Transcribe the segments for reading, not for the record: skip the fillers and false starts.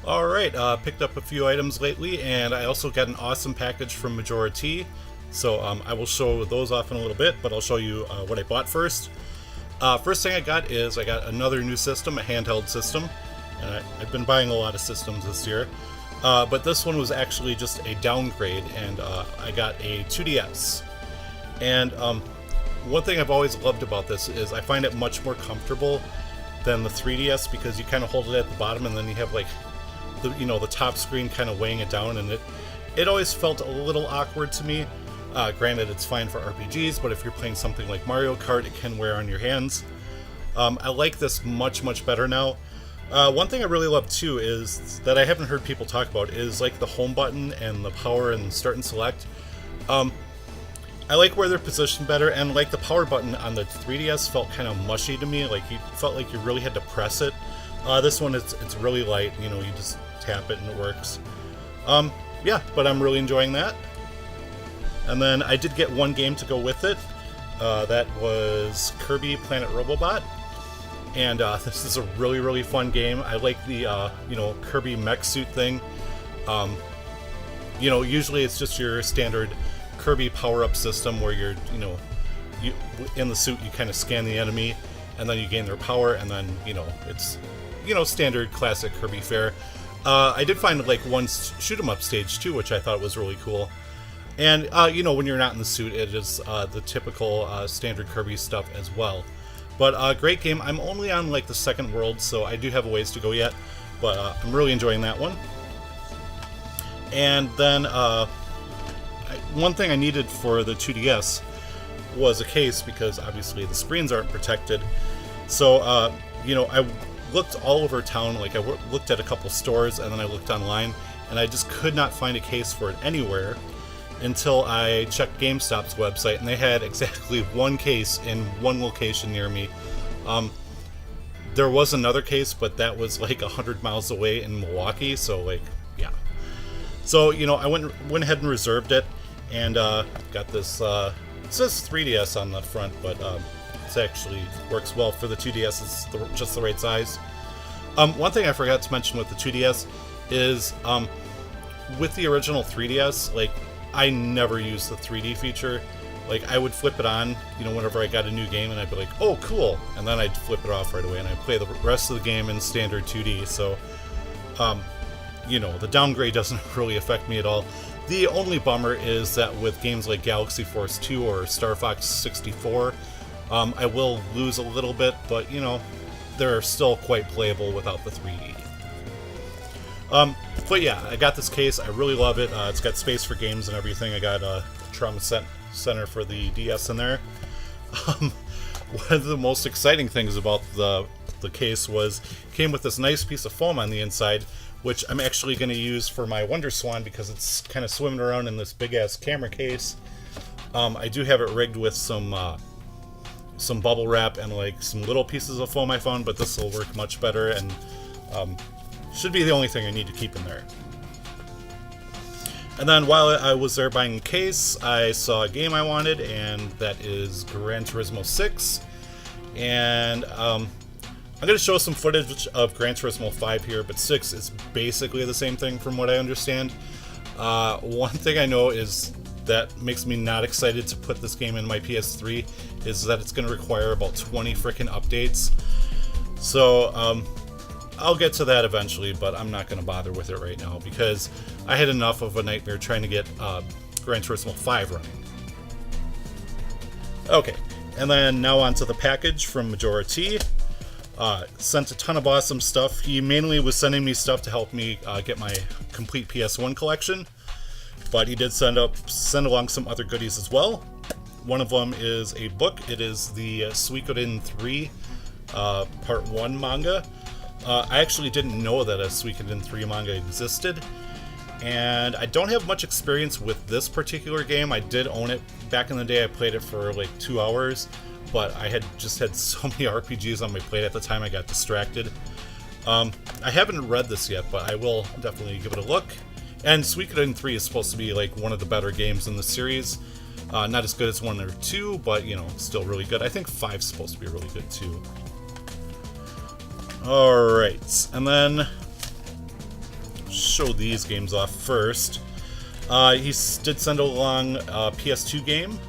Alright, picked up a few items lately, and I also got an awesome package from Majora T. So I will show those off in a little bit, but I'll show you what I bought first. First thing I got is I got another new system, a handheld system. And I've been buying a lot of systems this year. But this one was actually just a downgrade, and I got a 2DS. And one thing I've always loved about this is I find it much more comfortable than the 3DS, because you kind of hold it at the bottom and then you have like the top screen kind of weighing it down, and it always felt a little awkward to me. Granted, it's fine for RPGs, but if you're playing something like Mario Kart, it can wear on your hands. I like this much better now. One thing I really love too is that I haven't heard people talk about is like the home button and the power and start and select. I like where they're positioned better, and like the power button on the 3DS felt kind of mushy to me. Like you felt like you really had to press it. This one it's really light. You just tap it and it works. Yeah, but I'm really enjoying that. And then I did get one game to go with it. That was Kirby Planet Robobot. And this is a really fun game. I like the Kirby mech suit thing. Usually it's just your standard Kirby power-up system where you're in the suit, you kind of scan the enemy and then you gain their power, and then it's standard classic Kirby fare. I did find like one shoot 'em up stage too, which I thought was really cool. And when you're not in the suit, it is the typical standard Kirby stuff as well. But great game. I'm only on like the second world, so I do have a ways to go yet, but I'm really enjoying that one. And then one thing I needed for the 2DS was a case, because obviously the screens aren't protected. So I looked all over town. Like I looked at a couple stores, and then I looked online, and I just could not find a case for it anywhere until I checked GameStop's website, and they had exactly one case in one location near me. There was another case, but that was like 100 miles away in Milwaukee, so like, yeah. So, I went ahead and reserved it, and got this, it says 3DS on the front, but it actually works well for the 2DS. It's just the right size. One thing I forgot to mention with the 2DS is, with the original 3DS, like, I never used the 3D feature. Like, I would flip it on, whenever I got a new game, and I'd be like, oh, cool, and then I'd flip it off right away, and I'd play the rest of the game in standard 2D, so, the downgrade doesn't really affect me at all. The only bummer is that with games like Galaxy Force 2 or Star Fox 64, I will lose a little bit, but, they're still quite playable without the 3D. But yeah, I got this case. I really love it. It's got space for games and everything. I got a trauma center for the DS in there. One of the most exciting things about the case was it came with this nice piece of foam on the inside, which I'm actually going to use for my Wonder Swan, because it's kind of swimming around in this big ass camera case. I do have it rigged with some bubble wrap and like some little pieces of foam I found, but this will work much better, and should be the only thing I need to keep in there. And then while I was there buying a case, I saw a game I wanted, and that is Gran Turismo 6. And I'm going to show some footage of Gran Turismo 5 here, but 6 is basically the same thing from what I understand. One thing I know is that makes me not excited to put this game in my PS3 is that it's going to require about 20 frickin' updates. So, I'll get to that eventually, but I'm not going to bother with it right now, because I had enough of a nightmare trying to get Gran Turismo 5 running. Okay, and then now on to the package from Majora T. Sent a ton of awesome stuff. He mainly was sending me stuff to help me get my complete PS1 collection, but he did send along some other goodies as well. One of them is a book. It is the Suikoden 3 Part 1 manga. I actually didn't know that a Suikoden 3 manga existed, and I don't have much experience with this particular game. I did own it back in the day. I played it for like 2 hours, but I had so many RPGs on my plate at the time I got distracted. I haven't read this yet, but I will definitely give it a look. And Suikoden 3 is supposed to be like one of the better games in the series. Not as good as 1 or 2, but still really good. I think 5 is supposed to be really good too. Alright, and then show these games off first. He did send along a PS2 game.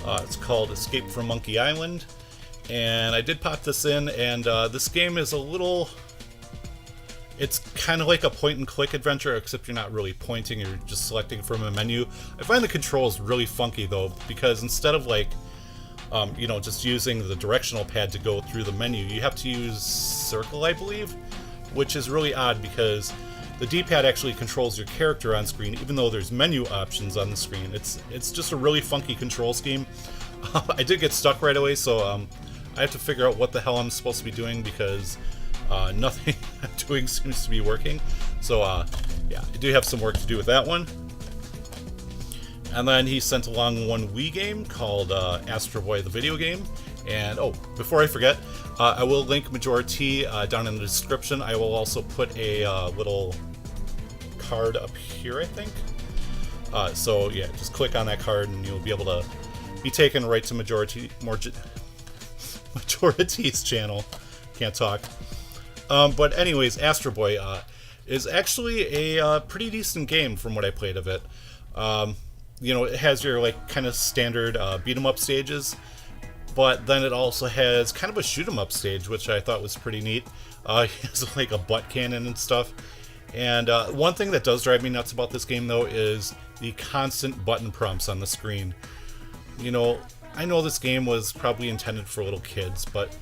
It's called Escape from Monkey Island. And I did pop this in, and this game is a little... It's kind of like a point-and-click adventure, except you're not really pointing, you're just selecting from a menu. I find the controls really funky, though, because instead of, like, you know, just using the directional pad to go through the menu, you have to use circle, I believe, which is really odd because the D-pad actually controls your character on screen, even though there's menu options on the screen. It's just a really funky control scheme. I did get stuck right away, so I have to figure out what the hell I'm supposed to be doing because nothing I'm doing seems to be working. So yeah, I do have some work to do with that one. And then he sent along one Wii game called Astro Boy the video game. And oh, before I forget, I will link Majora T down in the description. I will also put a little card up here, I think. So yeah, just click on that card and you'll be able to be taken right to Majora T's channel. Can't talk. But anyways, Astro Boy is actually a pretty decent game from what I played of it. You know, it has your like kind of standard beat 'em up stages, but then it also has kind of a shoot 'em up stage, which I thought was pretty neat. It has like a butt cannon and stuff. And one thing that does drive me nuts about this game, though, is the constant button prompts on the screen. You know, I know this game was probably intended for little kids, but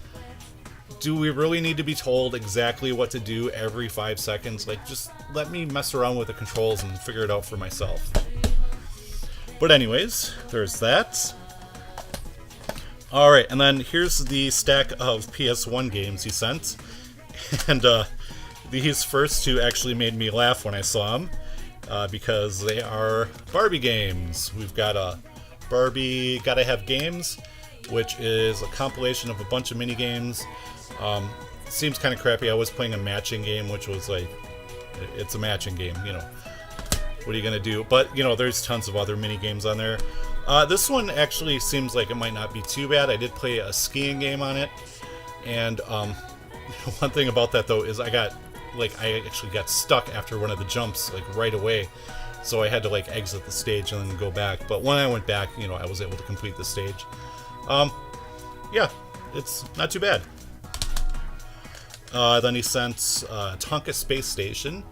do we really need to be told exactly what to do every 5 seconds? Like, just let me mess around with the controls and figure it out for myself. But anyways, there's that. Alright, and then here's the stack of PS1 games he sent. And these first two actually made me laugh when I saw them, because they are Barbie games. We've got a Barbie Gotta Have Games, which is a compilation of a bunch of mini games. Seems kind of crappy. I was playing a matching game, which was like, it's a matching game, you know. What are you gonna do? But, you know, there's tons of other mini games on there. This one actually seems like it might not be too bad. I did play a skiing game on it, and one thing about that though is I actually got stuck after one of the jumps like right away, so I had to like exit the stage and then go back. But when I went back, you know, I was able to complete the stage. Yeah, it's not too bad. Then he sent Tonka Space Station,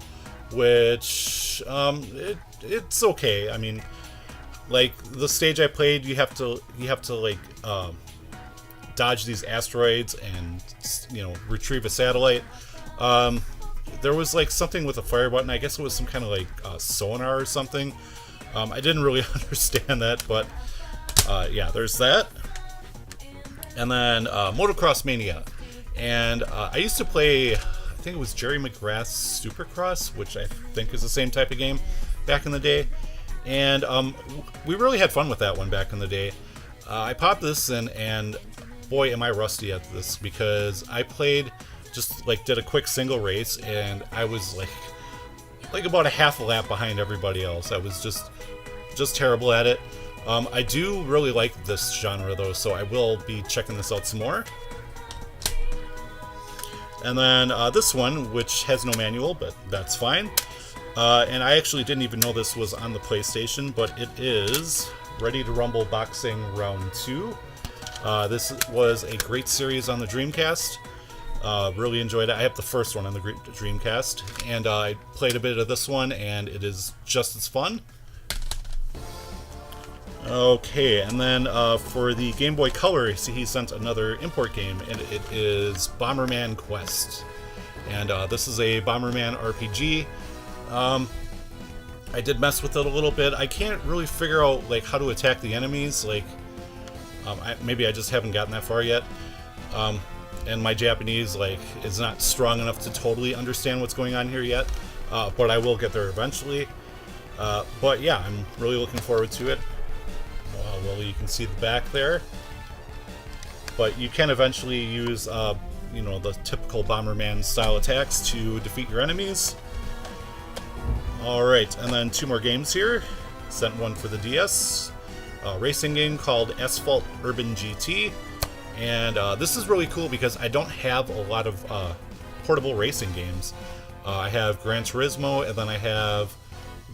which it's okay. I mean, like the stage I played, you have to like dodge these asteroids and, you know, retrieve a satellite. There was like something with a fire button. I guess it was some kind of like sonar or something. I didn't really understand that, but yeah, there's that. And then Motocross Mania. And I used to play, I think it was Jerry McGrath's Supercross, which I think is the same type of game back in the day. And we really had fun with that one back in the day. I popped this in, and boy, am I rusty at this, because I played, just like did a quick single race, and I was like about a half a lap behind everybody else. I was just terrible at it. I do really like this genre though, so I will be checking this out some more. And then this one, which has no manual, but that's fine. And I actually didn't even know this was on the PlayStation, but it is Ready to Rumble Boxing Round 2. This was a great series on the Dreamcast. Really enjoyed it. I have the first one on the Dreamcast, and I played a bit of this one, and it is just as fun. Okay, and then for the Game Boy Color, he sent another import game, and it is Bomberman Quest. And this is a Bomberman RPG. I did mess with it a little bit. I can't really figure out like how to attack the enemies. Like, maybe I just haven't gotten that far yet. And my Japanese like is not strong enough to totally understand what's going on here yet. But I will get there eventually. But yeah, I'm really looking forward to it. Well, you can see the back there. But you can eventually use, you know, the typical Bomberman style attacks to defeat your enemies. Alright, and then two more games here. Sent one for the DS. A racing game called Asphalt Urban GT. And this is really cool because I don't have a lot of portable racing games. I have Gran Turismo, and then I have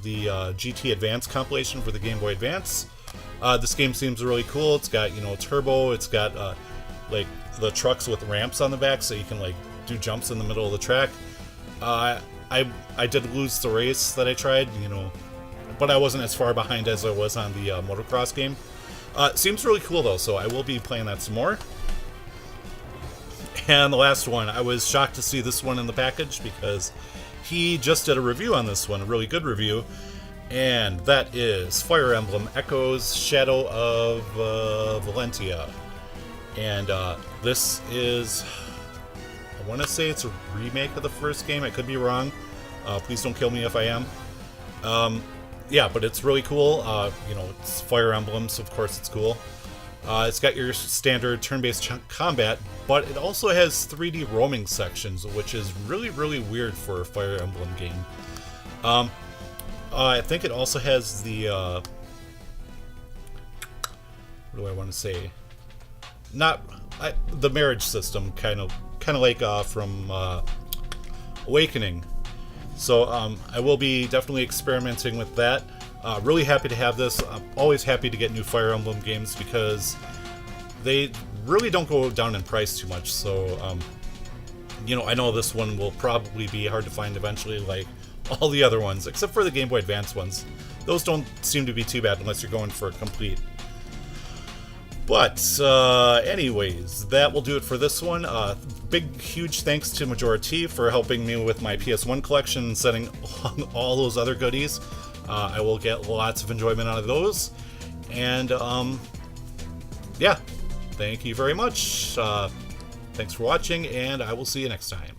the GT Advance compilation for the Game Boy Advance. This game seems really cool. It's got, turbo. It's got like the trucks with ramps on the back, so you can like do jumps in the middle of the track. I did lose the race that I tried, but I wasn't as far behind as I was on the motocross game. Seems really cool though, so I will be playing that some more. And the last one, I was shocked to see this one in the package because he just did a review on this one, a really good review, and that is Fire Emblem Echoes Shadow of Valentia. And this is, I want to say it's a remake of the first game. I could be wrong. Please don't kill me if I am. Yeah, but it's really cool. It's Fire Emblem, so of course it's cool. It's got your standard turn-based combat, but it also has 3D roaming sections, which is really, really weird for a Fire Emblem game. I think it also has the, what do I want to say? The marriage system, kind of like from Awakening. So I will be definitely experimenting with that. Really happy to have this. I'm always happy to get new Fire Emblem games because they really don't go down in price too much. So, I know this one will probably be hard to find eventually, like all the other ones, except for the Game Boy Advance ones. Those don't seem to be too bad unless you're going for a complete. But, anyways, that will do it for this one. Big, huge thanks to Majora T for helping me with my PS1 collection and setting all those other goodies. I will get lots of enjoyment out of those. And, yeah, thank you very much. Thanks for watching, and I will see you next time.